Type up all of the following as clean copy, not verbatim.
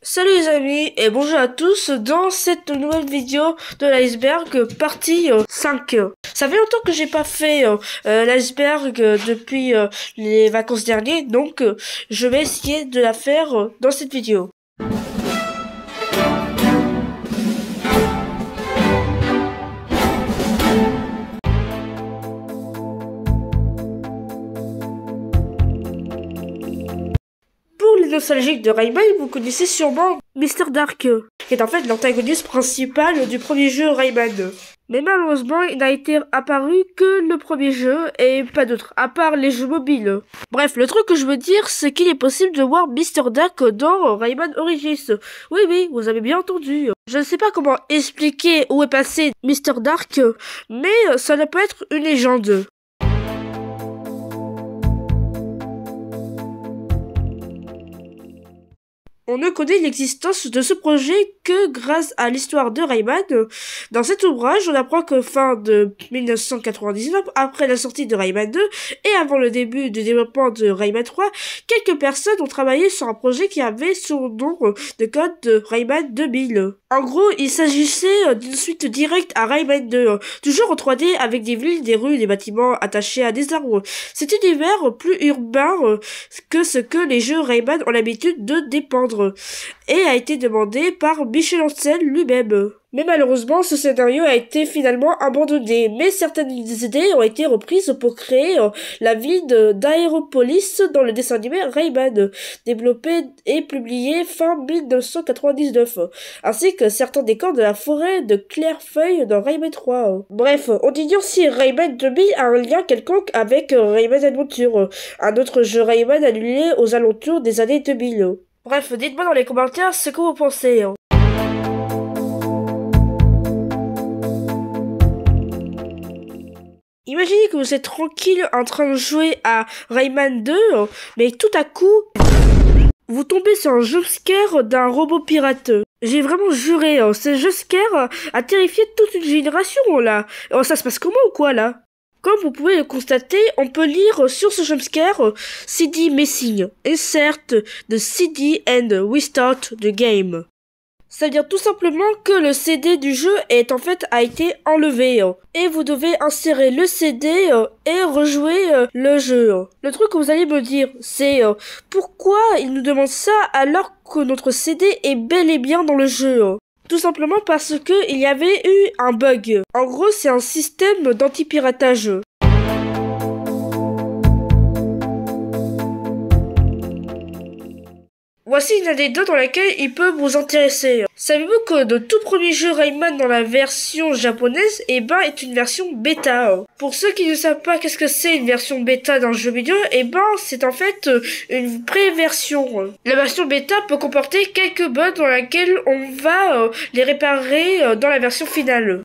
Salut les amis et bonjour à tous dans cette nouvelle vidéo de l'iceberg partie 5. Ça fait longtemps que j'ai pas fait l'iceberg depuis les vacances dernières, donc je vais essayer de la faire dans cette vidéo. Pour les nostalgiques de Rayman, vous connaissez sûrement Mr. Dark, qui est en fait l'antagoniste principal du premier jeu Rayman. Mais malheureusement, il n'a été apparu que le premier jeu et pas d'autres, à part les jeux mobiles. Bref, le truc que je veux dire, c'est qu'il est possible de voir Mr. Dark dans Rayman Origins. Oui, vous avez bien entendu. Je ne sais pas comment expliquer où est passé Mr. Dark, mais ça ne peut être une légende. On ne connaît l'existence de ce projet que grâce à l'histoire de Rayman. Dans cet ouvrage, on apprend que fin de 1999, après la sortie de Rayman 2 et avant le début du développement de Rayman 3, quelques personnes ont travaillé sur un projet qui avait son nom de code de Rayman 2000. En gros, il s'agissait d'une suite directe à Rayman 2, toujours en 3D avec des villes, des rues, des bâtiments attachés à des arbres. Cet univers plus urbain que ce que les jeux Rayman ont l'habitude de dépendre, et a été demandé par Michel Ancel lui-même. Mais malheureusement, ce scénario a été finalement abandonné, mais certaines idées ont été reprises pour créer la ville d'Aeropolis dans le dessin animé Rayman, développé et publié fin 1999, ainsi que certains décors de la forêt de Clairefeuille dans Rayman 3. Bref, on ignore si Rayman 2000 a un lien quelconque avec Rayman Adventure, un autre jeu Rayman annulé aux alentours des années 2000. Bref, dites-moi dans les commentaires ce que vous pensez. Imaginez que vous êtes tranquille en train de jouer à Rayman 2, mais tout à coup, vous tombez sur un jumpscare d'un robot pirate. J'ai vraiment juré, ce jumpscare a terrifié toute une génération là. Ça se passe comment ou quoi là? Comme vous pouvez le constater, on peut lire sur ce jumpscare CD Missing, insert the CD and restart the game. Ça veut dire tout simplement que le CD du jeu a été enlevé et vous devez insérer le CD et rejouer le jeu. Le truc que vous allez me dire, c'est pourquoi il nous demande ça alors que notre CD est bel et bien dans le jeu. Tout simplement parce que il y avait eu un bug. En gros, c'est un système d'anti-piratage. Voici une anecdote dans laquelle il peut vous intéresser. Savez-vous que le tout premier jeu Rayman dans la version japonaise, est une version bêta. Pour ceux qui ne savent pas qu'est-ce que c'est une version bêta d'un jeu vidéo, c'est en fait une pré-version. La version bêta peut comporter quelques bugs dans laquelle on va les réparer dans la version finale.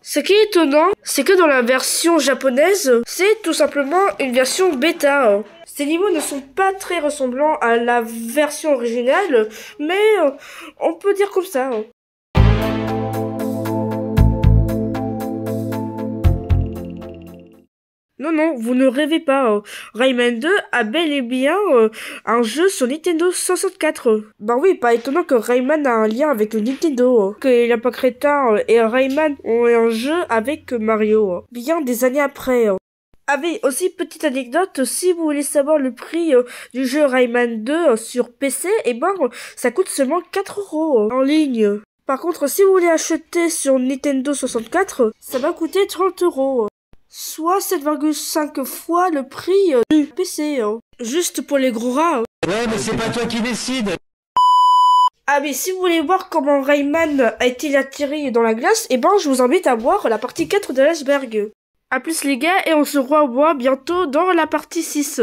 Ce qui est étonnant, c'est que dans la version japonaise, c'est tout simplement une version bêta. Ces niveaux ne sont pas très ressemblants à la version originale, mais on peut dire comme ça. Non, vous ne rêvez pas. Rayman 2 a bel et bien un jeu sur Nintendo 64. Bah oui, pas étonnant que Rayman a un lien avec le Nintendo. Que Lapin Crétin et Rayman ont un jeu avec Mario. Bien des années après. Aussi, petite anecdote, si vous voulez savoir le prix du jeu Rayman 2 sur PC, ça coûte seulement 4 € en ligne. Par contre, si vous voulez acheter sur Nintendo 64, ça va coûter 30 €. Soit 7,5 fois le prix du PC. Juste pour les gros rats. Ouais, mais c'est pas toi qui décide. Mais si vous voulez voir comment Rayman a été atterri dans la glace, je vous invite à voir la partie 4 de l'iceberg. A plus les gars, et on se revoit bientôt dans la partie 6.